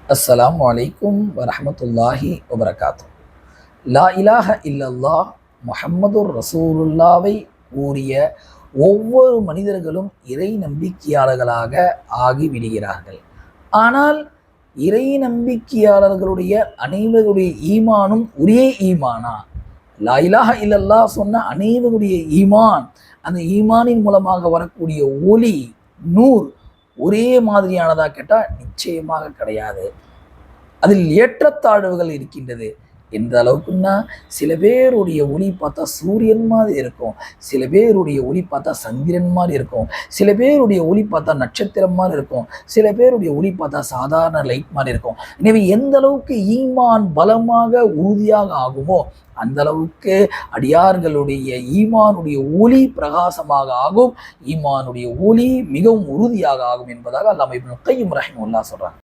அஸ்ஸலாமு அலைக்கும் வரஹ்மத்துல்லாஹி வபரகாத்து. லா இலாஹ இல்லல்லாஹ் முஹம்மதுர் ரசூலுல்லாவை கூறிய ஒவ்வொரு மனிதர்களும் இறை நம்பிக்கையாளர்களாக ஆகிவிடுகிறார்கள். ஆனால் இறை நம்பிக்கையாளர்களுடைய அனைவருடைய ஈமானும் ஒரே ஈமானா? லா இலாஹ இல்லல்லாஹ் சொன்ன அனைவருடைய ஈமான், அந்த ஈமானின் மூலமாக வரக்கூடிய ஒளி, நூர் ஒரே மாதிரியானதா கேட்டால் நிச்சயமாக கிடையாது. அதில் ஏற்றத்தாழ்வுகள் இருக்கின்றது. எந்த அளவுக்குன்னா, சில பேருடைய ஒளி பார்த்தா சூரியன் மாதிரி இருக்கும், சில பேருடைய ஒளி பார்த்தா சந்திரன் மாதிரி இருக்கும், சில பேருடைய ஒளி பார்த்தா நட்சத்திரம் மாதிரி இருக்கும், சில பேருடைய ஒளி பார்த்தா சாதாரண லைட் மாதிரி இருக்கும். எனவே எந்த அளவுக்கு ஈமான் பலமாக உறுதியாக ஆகுமோ அந்த அளவுக்கு அடியார்களுடைய ஈமானுடைய ஒளி பிரகாசமாக ஆகும், ஈமானுடைய ஒளி மிகவும் உறுதியாக ஆகும் என்பதாக அல்லாஹ் இப்னு கையிம் ரஹிமஹுல்லாஹ் சொல்றாங்க.